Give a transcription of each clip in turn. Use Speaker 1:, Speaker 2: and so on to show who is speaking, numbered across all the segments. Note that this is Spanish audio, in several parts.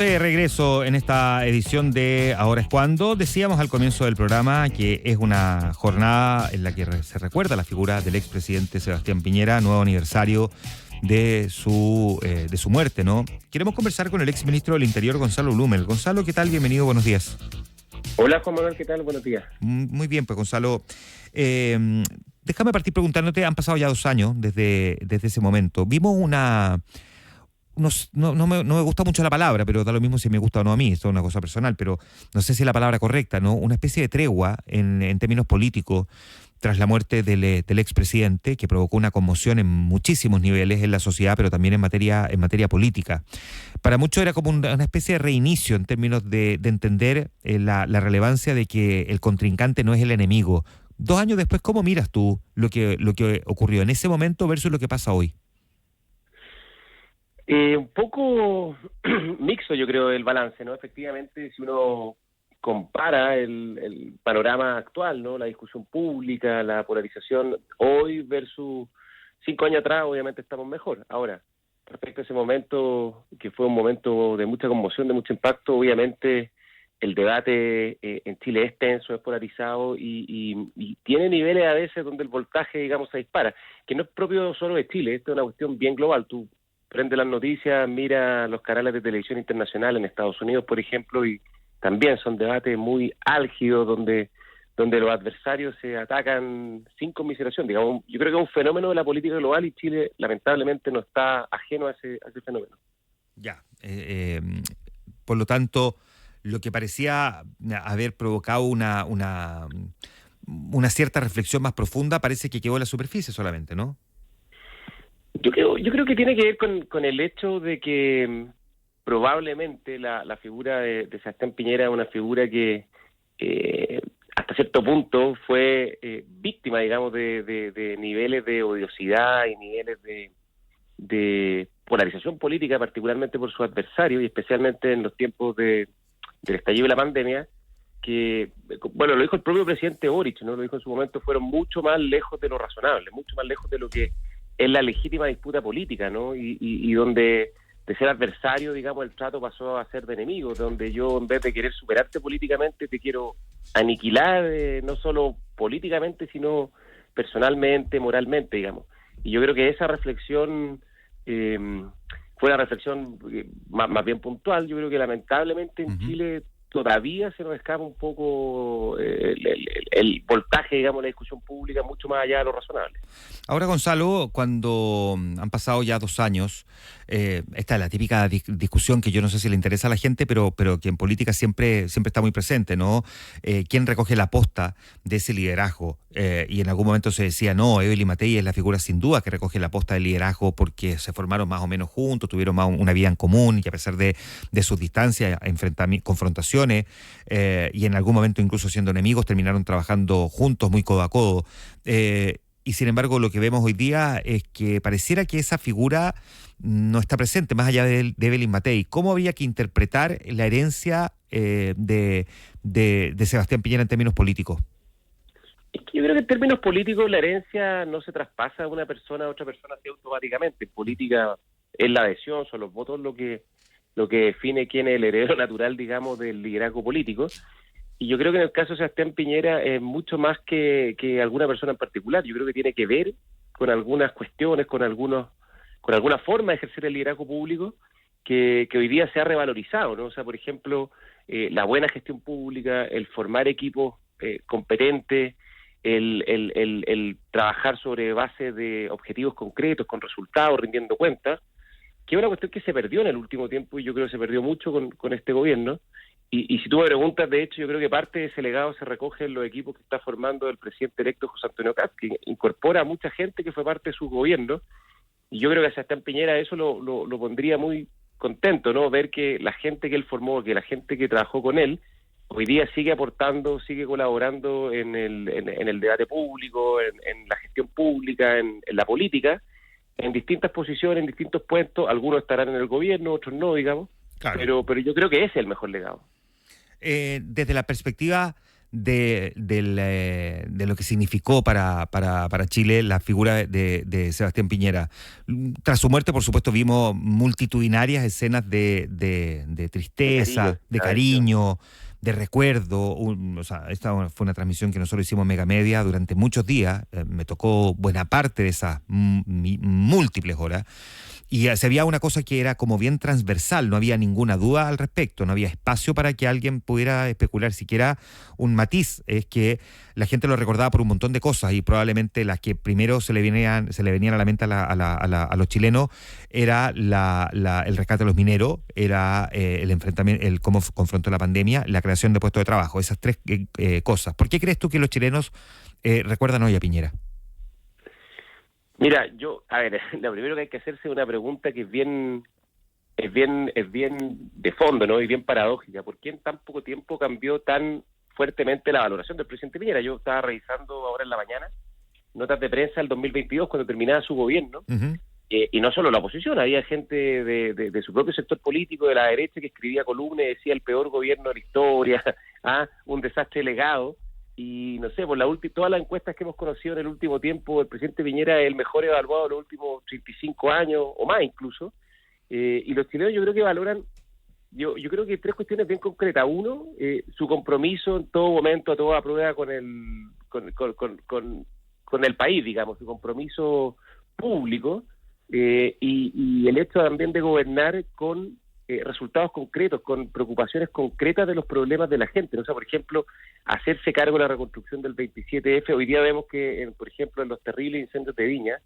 Speaker 1: De regreso en esta edición de Ahora es Cuando. Decíamos al comienzo del programa que es una jornada en la que se recuerda la figura del expresidente Sebastián Piñera, nuevo aniversario de su muerte, ¿no? Queremos conversar con el exministro del Interior, Gonzalo Blumel. Gonzalo, ¿qué tal? Bienvenido, buenos días.
Speaker 2: Hola Juan Manuel, ¿qué tal? Buenos días.
Speaker 1: Muy bien, pues Gonzalo, déjame partir preguntándote, han pasado ya 2 años desde ese momento. Vimos no me gusta mucho la palabra, pero da lo mismo si me gusta o no a mí, esto es una cosa personal, pero no sé si es la palabra correcta, ¿no? Una especie de tregua en términos políticos tras la muerte del expresidente, que provocó una conmoción en muchísimos niveles en la sociedad, pero también en materia política. Para muchos era como una especie de reinicio en términos de entender la relevancia de que el contrincante no es el enemigo. 2 años después, ¿cómo miras tú lo que ocurrió en ese momento versus lo que pasa hoy?
Speaker 2: Un poco mixto, yo creo, el balance, ¿no? Efectivamente, si uno compara el panorama actual, ¿no? La discusión pública, la polarización hoy versus 5 años atrás, obviamente estamos mejor. Ahora, respecto a ese momento, que fue un momento de mucha conmoción, de mucho impacto, obviamente el debate en Chile es tenso, es polarizado y tiene niveles a veces donde el voltaje, digamos, se dispara, que no es propio solo de Chile, esto es una cuestión bien global. Tú prende las noticias, mira los canales de televisión internacional en Estados Unidos, por ejemplo, y también son debates muy álgidos donde los adversarios se atacan sin conmiseración. Digamos, yo creo que es un fenómeno de la política global y Chile lamentablemente no está ajeno a ese fenómeno.
Speaker 1: Ya, por lo tanto, lo que parecía haber provocado una cierta reflexión más profunda parece que quedó en la superficie solamente, ¿no?
Speaker 2: Yo creo que tiene que ver con el hecho de que probablemente la figura de Sebastián Piñera es una figura que hasta cierto punto fue víctima, digamos, de niveles de odiosidad y niveles de polarización política, particularmente por su adversario y especialmente en los tiempos del estallido de la pandemia, que, bueno, lo dijo el propio presidente Boric, ¿no? Lo dijo en su momento, fueron mucho más lejos de lo razonable, mucho más lejos de lo que es la legítima disputa política, ¿no? Y donde de ser adversario, digamos, el trato pasó a ser de enemigo, donde yo en vez de querer superarte políticamente te quiero aniquilar, no solo políticamente, sino personalmente, moralmente, digamos. Y yo creo que esa reflexión fue una reflexión más bien puntual. Yo creo que lamentablemente en Chile todavía se nos escapa un poco el voltaje, digamos, de la discusión pública mucho más allá de lo razonable.
Speaker 1: Ahora, Gonzalo, cuando han pasado ya 2 años, esta es la típica discusión que yo no sé si le interesa a la gente, pero que en política siempre está muy presente, ¿no? ¿Quién recoge la posta de ese liderazgo? Y en algún momento se decía, no, Evelyn Matei es la figura sin duda que recoge la posta del liderazgo porque se formaron más o menos juntos, tuvieron más una vida en común y a pesar de sus distancias, confrontaciones, y en algún momento incluso siendo enemigos, terminaron trabajando juntos, muy codo a codo. Y sin embargo, lo que vemos hoy día es que pareciera que esa figura no está presente, más allá de Evelyn Matei. ¿Cómo había que interpretar la herencia de Sebastián Piñera en términos políticos?
Speaker 2: Es que yo creo que en términos políticos la herencia no se traspasa de una persona a otra persona así automáticamente. En política es la adhesión, son los votos lo que define quién es el heredero natural, digamos, del liderazgo político. Y yo creo que en el caso de Sebastián Piñera es mucho más que alguna persona en particular. Yo creo que tiene que ver con algunas cuestiones, con alguna forma de ejercer el liderazgo público que hoy día se ha revalorizado, ¿no? O sea, por ejemplo, la buena gestión pública, el formar equipos competentes, el trabajar sobre base de objetivos concretos, con resultados, rindiendo cuentas, que es una cuestión que se perdió en el último tiempo y yo creo que se perdió mucho con este gobierno. Y si tú me preguntas, de hecho, yo creo que parte de ese legado se recoge en los equipos que está formando el presidente electo José Antonio Kast, que incorpora a mucha gente que fue parte de su gobierno. Y yo creo que a Sebastián Piñera eso lo pondría muy contento, ¿no? Ver que la gente que él formó, que la gente que trabajó con él, hoy día sigue aportando, sigue colaborando en el debate público, en la gestión pública, en la política, en distintas posiciones, en distintos puestos. Algunos estarán en el gobierno, otros no, digamos. Claro. Pero yo creo que ese es el mejor legado.
Speaker 1: Desde la perspectiva de lo que significó para Chile la figura de Sebastián Piñera. Tras su muerte, por supuesto, vimos multitudinarias escenas de tristeza, de cariño, de recuerdo. O sea, esta fue una transmisión que nosotros hicimos en Megamedia durante muchos días. Me tocó buena parte de esas múltiples horas. Y se había una cosa que era como bien transversal, no había ninguna duda al respecto, no había espacio para que alguien pudiera especular siquiera un matiz. Es que la gente lo recordaba por un montón de cosas y probablemente las que primero se le venían a la mente a los chilenos era el rescate de los mineros, era el enfrentamiento, el cómo confrontó la pandemia, la creación de puestos de trabajo, esas tres cosas. ¿Por qué crees tú que los chilenos recuerdan hoy a Piñera?
Speaker 2: Mira, a ver, lo primero que hay que hacerse es una pregunta que es bien de fondo, ¿no? Y bien paradójica. ¿Por qué en tan poco tiempo cambió tan fuertemente la valoración del presidente Piñera? Yo estaba revisando ahora en la mañana notas de prensa del 2022 cuando terminaba su gobierno,
Speaker 1: Uh-huh.
Speaker 2: y no solo la oposición, había gente de su propio sector político, de la derecha, que escribía columnas y decía el peor gobierno de la historia, un desastre legado. Y no sé, todas las encuestas que hemos conocido en el último tiempo, el presidente Piñera es el mejor evaluado de los últimos 35 años o más incluso. Y los chilenos yo creo que valoran, yo creo que hay tres cuestiones bien concretas. Uno, su compromiso en todo momento, a toda prueba con el país, digamos, su compromiso público, y el hecho también de gobernar con resultados concretos, con preocupaciones concretas de los problemas de la gente, ¿no? O sea, por ejemplo, hacerse cargo de la reconstrucción del 27F. Hoy día vemos que, por ejemplo, en los terribles incendios de Viña,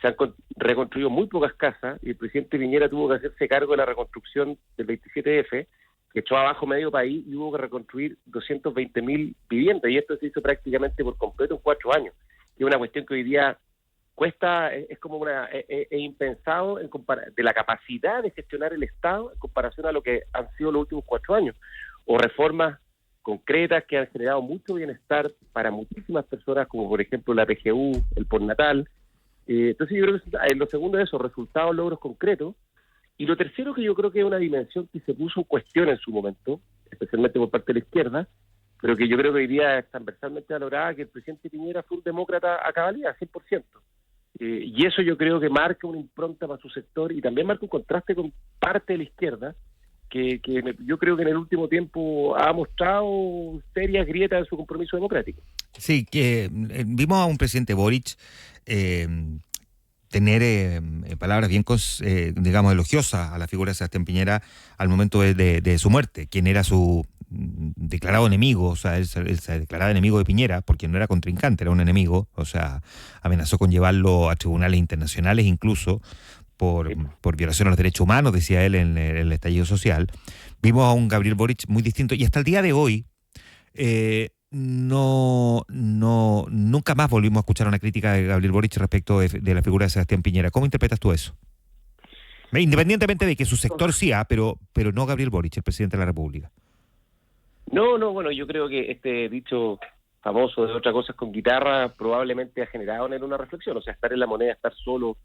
Speaker 2: se han reconstruido muy pocas casas y el presidente Piñera tuvo que hacerse cargo de la reconstrucción del 27F, que echó abajo medio país y hubo que reconstruir 220.000 viviendas, y esto se hizo prácticamente por completo en 4 años. Y es una cuestión que hoy día cuesta, es como es impensado de la capacidad de gestionar el Estado en comparación a lo que han sido los últimos 4 años, o reformas concretas que han generado mucho bienestar para muchísimas personas, como por ejemplo la PGU, el postnatal. Entonces yo creo que lo segundo es eso, resultados, logros concretos. Y lo tercero, que yo creo que es una dimensión que se puso en cuestión en su momento, especialmente por parte de la izquierda, pero que yo creo que hoy día es transversalmente valorada, que el presidente Piñera fue un demócrata a cabalidad, 100%. Y eso yo creo que marca una impronta para su sector y también marca un contraste con parte de la izquierda, que yo creo que en el último tiempo ha mostrado serias grietas en su compromiso democrático.
Speaker 1: Sí, que vimos a un presidente Boric tener palabras bien, digamos, elogiosas a la figura de Sebastián Piñera al momento de su muerte, quien era su declarado enemigo. O sea, él se declaraba enemigo de Piñera porque no era contrincante, era un enemigo. O sea, amenazó con llevarlo a tribunales internacionales incluso por violación a los derechos humanos, decía él en el estallido social. Vimos a un Gabriel Boric muy distinto y hasta el día de hoy nunca más volvimos a escuchar una crítica de Gabriel Boric respecto de la figura de Sebastián Piñera. ¿Cómo interpretas tú eso? Independientemente de que su sector sí, pero no Gabriel Boric, el presidente de la República.
Speaker 2: No, bueno, yo creo que este dicho famoso de otra cosa es con guitarra probablemente ha generado en él una reflexión. O sea, estar en la moneda, estar solo,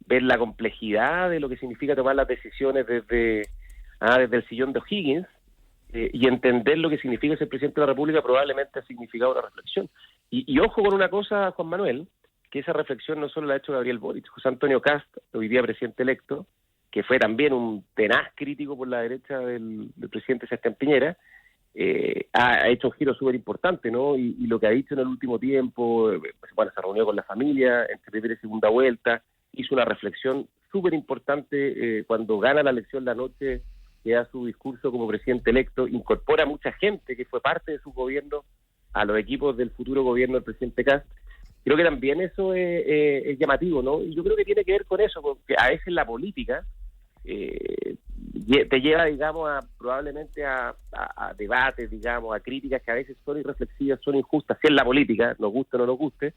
Speaker 2: ver la complejidad de lo que significa tomar las decisiones desde el sillón de O'Higgins, y entender lo que significa ser presidente de la República probablemente ha significado una reflexión. Y ojo con una cosa, Juan Manuel, que esa reflexión no solo la ha hecho Gabriel Boric. José Antonio Kast, hoy día presidente electo, que fue también un tenaz crítico por la derecha del presidente Sebastián Piñera, ha hecho un giro súper importante, ¿no? Y lo que ha dicho en el último tiempo, se reunió con la familia entre primera y segunda vuelta, hizo una reflexión súper importante cuando gana la elección la noche, que da su discurso como presidente electo, incorpora a mucha gente que fue parte de su gobierno a los equipos del futuro gobierno del presidente Kast. Creo que también eso es llamativo, ¿no? Y yo creo que tiene que ver con eso, porque a veces la política te lleva, digamos, probablemente a debates, digamos, a críticas que a veces son irreflexivas, son injustas, si es la política, nos guste o no nos guste,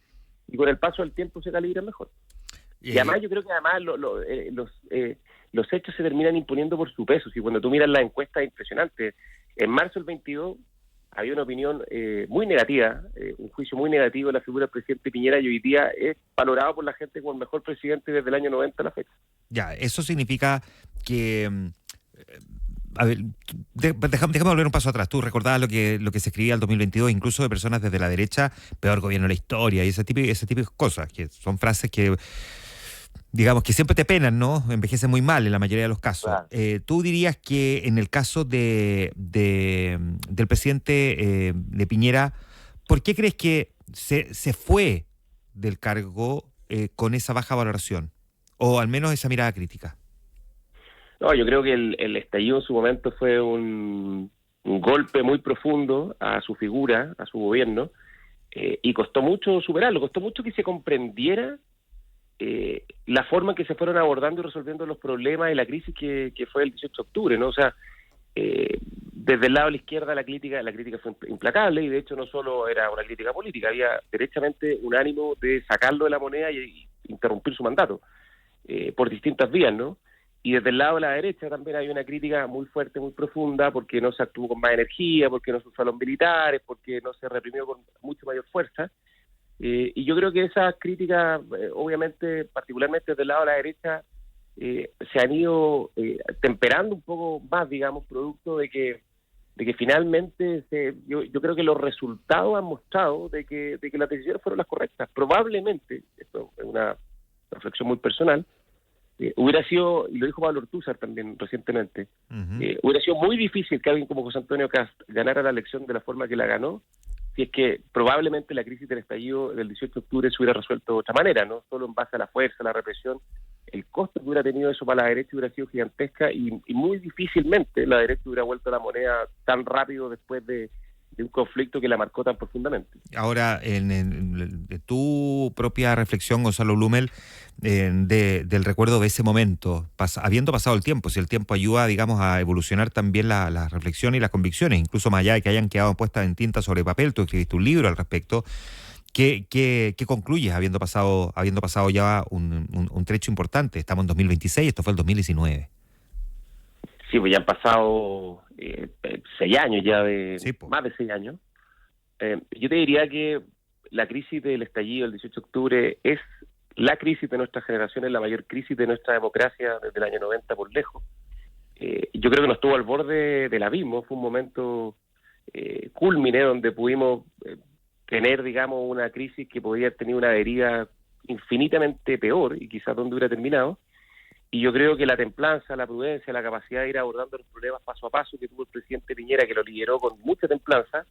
Speaker 2: y con el paso del tiempo se calibran mejor. Y además yo creo que los hechos se terminan imponiendo por su peso. Si cuando tú miras las encuestas, es impresionante. En marzo del 22 había una opinión muy negativa, un juicio muy negativo de la figura del presidente Piñera, y hoy día es valorado por la gente como el mejor presidente desde el año 90 a la fecha.
Speaker 1: Ya, eso significa que a ver, déjame volver un paso atrás. Tú recordabas lo que se escribía en el 2022, incluso de personas desde la derecha, peor gobierno de la historia, y ese tipo de cosas, que son frases que, digamos, que siempre te penan, ¿no? Envejecen muy mal en la mayoría de los casos.
Speaker 2: Claro.
Speaker 1: ¿Tú dirías que en el caso del presidente de Piñera, por qué crees que se fue del cargo con esa baja valoración? O al menos esa mirada crítica.
Speaker 2: No, yo creo que el estallido en su momento fue un golpe muy profundo a su figura, a su gobierno, y costó mucho superarlo, costó mucho que se comprendiera la forma en que se fueron abordando y resolviendo los problemas y la crisis que fue el 18 de octubre, ¿no? O sea, desde el lado de la izquierda la crítica fue implacable, y de hecho no solo era una crítica política, había derechamente un ánimo de sacarlo de la moneda y interrumpir su mandato, por distintas vías, ¿no? Y desde el lado de la derecha también hay una crítica muy fuerte, muy profunda, porque no se actuó con más energía, porque no se usó a los militares, porque no se reprimió con mucho mayor fuerza. Y yo creo que esas críticas, obviamente, particularmente desde el lado de la derecha, se han ido temperando un poco más, digamos, producto de que finalmente yo creo que los resultados han mostrado de que las decisiones fueron las correctas. Probablemente, esto es una reflexión muy personal, hubiera sido, y lo dijo Pablo Ortúzar también recientemente, hubiera sido muy difícil que alguien como José Antonio Kast ganara la elección de la forma que la ganó, si es que probablemente la crisis del estallido del 18 de octubre se hubiera resuelto de otra manera, no solo en base a la fuerza, a la represión. El costo que hubiera tenido eso para la derecha hubiera sido gigantesca, y muy difícilmente la derecha hubiera vuelto a la moneda tan rápido después de un conflicto que la marcó tan profundamente.
Speaker 1: Ahora, de tu propia reflexión, Gonzalo Blumel, del recuerdo de ese momento, habiendo pasado el tiempo, si el tiempo ayuda, digamos, a evolucionar también la reflexión y las convicciones, incluso más allá de que hayan quedado puestas en tinta sobre papel, tú escribiste un libro al respecto. ¿Qué concluyes habiendo pasado ya un trecho importante? Estamos en 2026, esto fue el 2019.
Speaker 2: Sí, pues ya han pasado 6 años ya,
Speaker 1: Sí, po.
Speaker 2: más de 6 años. Yo te diría que la crisis del estallido del 18 de octubre es la crisis de nuestra generación, es la mayor crisis de nuestra democracia desde el año 90 por lejos. Yo creo que nos estuvo al borde del abismo, fue un momento cúlmine donde pudimos tener, digamos, una crisis que podría haber tenido una deriva infinitamente peor y quizás donde hubiera terminado. Y yo creo que la templanza, la prudencia, la capacidad de ir abordando los problemas paso a paso que tuvo el presidente Piñera, que lo lideró con mucha templanza,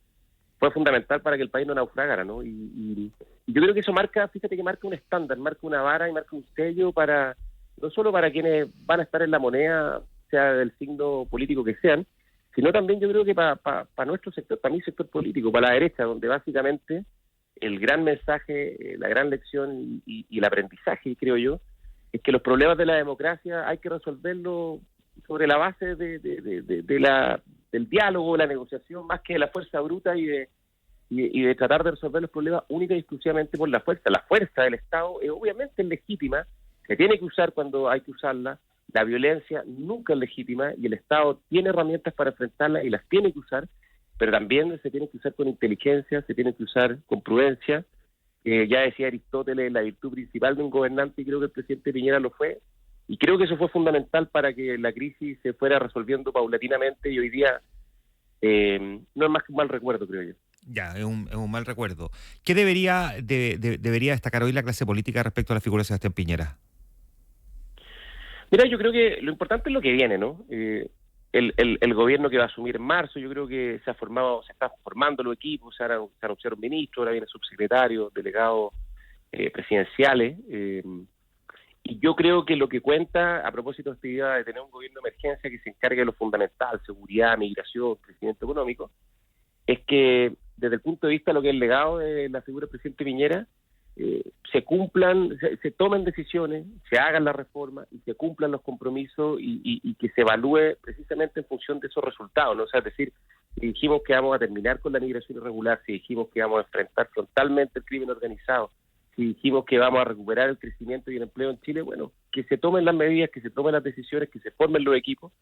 Speaker 2: fue fundamental para que el país no naufragara, ¿no? Y yo creo que eso marca, fíjate que marca un estándar, marca una vara y marca un sello para, no solo para quienes van a estar en la moneda, sea del signo político que sean, sino también yo creo que para nuestro sector, para mi sector político, para la derecha, donde básicamente el gran mensaje, la gran lección y el aprendizaje, creo yo, es que los problemas de la democracia hay que resolverlos sobre la base del diálogo, la negociación, más que de la fuerza bruta y de tratar de resolver los problemas única y exclusivamente por la fuerza. La fuerza del Estado obviamente es legítima, se tiene que usar cuando hay que usarla, la violencia nunca es legítima y el Estado tiene herramientas para enfrentarla y las tiene que usar, pero también se tiene que usar con inteligencia, se tiene que usar con prudencia. Ya decía Aristóteles, la virtud principal de un gobernante, y creo que el presidente Piñera lo fue, y creo que eso fue fundamental para que la crisis se fuera resolviendo paulatinamente, y hoy día no es más que un mal recuerdo, creo yo.
Speaker 1: Ya, es un mal recuerdo. ¿Qué debería destacar hoy la clase política respecto a la figura de Sebastián Piñera?
Speaker 2: Mira, yo creo que lo importante es lo que viene, ¿no? El gobierno que va a asumir en marzo, yo creo que se está formando los equipos, se anunciaron ministros, ahora vienen subsecretarios, delegados presidenciales, y yo creo que lo que cuenta, a propósito de esta idea de tener un gobierno de emergencia que se encargue de lo fundamental, seguridad, migración, crecimiento económico, es que desde el punto de vista de lo que es el legado de la figura del presidente Piñera, se cumplan, se tomen decisiones, se hagan las reformas y se cumplan los compromisos y que se evalúe precisamente en función de esos resultados, ¿no? O sea, es decir, si dijimos que vamos a terminar con la migración irregular, si dijimos que vamos a enfrentar frontalmente el crimen organizado, si dijimos que vamos a recuperar el crecimiento y el empleo en Chile, bueno, que se tomen las medidas, que se tomen las decisiones, que se formen los equipos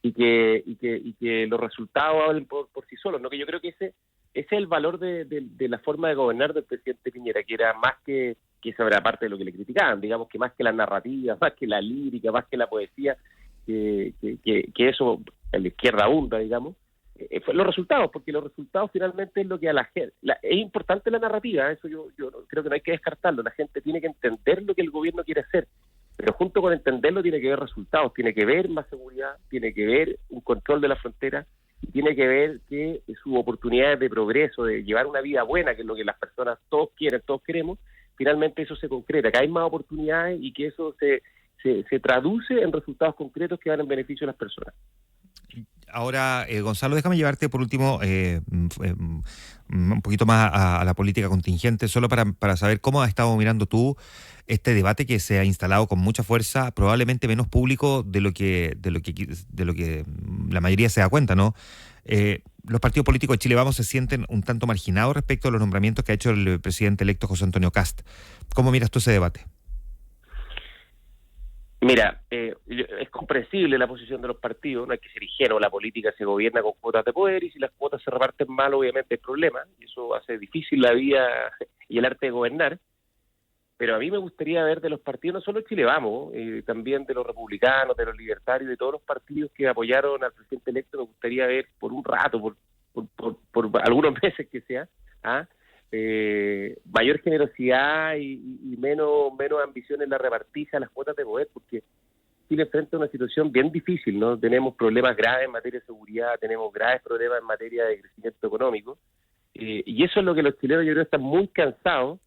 Speaker 2: y que los resultados hablen por sí solos, ¿no? Que yo creo que ese es el valor de la forma de gobernar del presidente Piñera, que era más que eso era parte de lo que le criticaban, digamos que más que las narrativas, más que la lírica, más que la poesía, que eso en la izquierda abunda, digamos, fue los resultados, porque los resultados finalmente es lo que a la gente... es importante la narrativa, eso yo creo que no hay que descartarlo, la gente tiene que entender lo que el gobierno quiere hacer, pero junto con entenderlo tiene que ver resultados, tiene que ver más seguridad, tiene que ver un control de la frontera, y tiene que ver que sus oportunidades de progreso, de llevar una vida buena, que es lo que las personas todos quieren, todos queremos, finalmente eso se concreta, que hay más oportunidades y que eso se traduce en resultados concretos que van en beneficio de las personas.
Speaker 1: Ahora, Gonzalo, déjame llevarte por último un poquito más a la política contingente, solo para saber cómo has estado mirando tú este debate que se ha instalado con mucha fuerza, probablemente menos público de lo que la mayoría se da cuenta, ¿no? Los partidos políticos de Chile Vamos se sienten un tanto marginados respecto a los nombramientos que ha hecho el presidente electo José Antonio Kast. ¿Cómo miras tú ese debate?
Speaker 2: Mira, es comprensible la posición de los partidos, no hay que ser ingenuo, la política se gobierna con cuotas de poder y si las cuotas se reparten mal obviamente hay problemas y eso hace difícil la vida y el arte de gobernar, pero a mí me gustaría ver de los partidos, no solo Chile Vamos, también de los republicanos, de los libertarios, de todos los partidos que apoyaron al presidente electo, me gustaría ver por un rato, por algunos meses que sea, mayor generosidad y menos ambición en la repartija de las cuotas de poder, porque Chile enfrenta una situación bien difícil, ¿no? Tenemos problemas graves en materia de seguridad, tenemos graves problemas en materia de crecimiento económico, y eso es lo que los chilenos yo creo están muy cansados,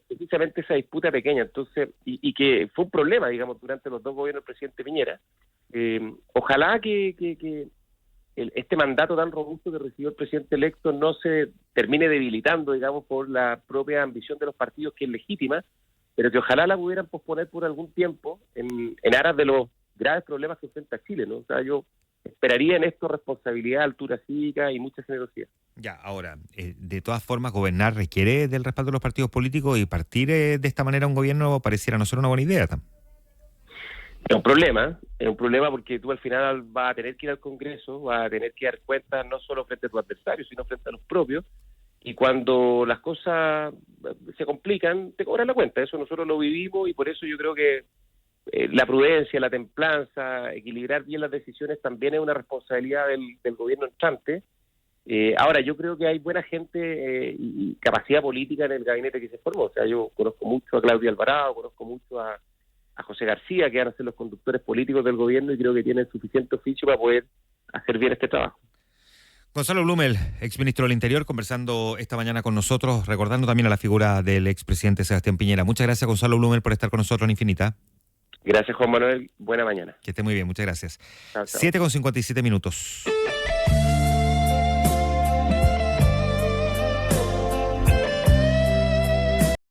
Speaker 2: precisamente esa disputa pequeña, entonces, y que fue un problema, digamos, durante los dos gobiernos del presidente Piñera. Ojalá que este mandato tan robusto que recibió el presidente electo no se termine debilitando, digamos, por la propia ambición de los partidos, que es legítima, pero que ojalá la pudieran posponer por algún tiempo en aras de los graves problemas que enfrenta Chile, ¿no? O sea, yo esperaría en esto responsabilidad, altura cívica y mucha generosidad.
Speaker 1: Ya, ahora, de todas formas, gobernar requiere del respaldo de los partidos políticos y partir de esta manera un gobierno pareciera no ser una buena idea.
Speaker 2: Es un problema porque tú al final vas a tener que ir al Congreso, vas a tener que dar cuenta no solo frente a tus adversarios, sino frente a los propios, y cuando las cosas se complican, te cobran la cuenta. Eso nosotros lo vivimos y por eso yo creo que la prudencia, la templanza, equilibrar bien las decisiones también es una responsabilidad del gobierno entrante. Ahora, yo creo que hay buena gente y capacidad política en el gabinete que se formó. O sea, yo conozco mucho a Claudia Alvarado, conozco mucho a José García, que van a ser los conductores políticos del gobierno y creo que tienen suficiente oficio para poder hacer bien este trabajo.
Speaker 1: Gonzalo Blumel, exministro del Interior, conversando esta mañana con nosotros, recordando también a la figura del expresidente Sebastián Piñera. Muchas gracias, Gonzalo Blumel, por estar con nosotros en Infinita.
Speaker 2: Gracias, Juan Manuel. Buena mañana.
Speaker 1: Que esté muy bien, muchas gracias.
Speaker 2: Chao, chao.
Speaker 1: 7:57 minutos.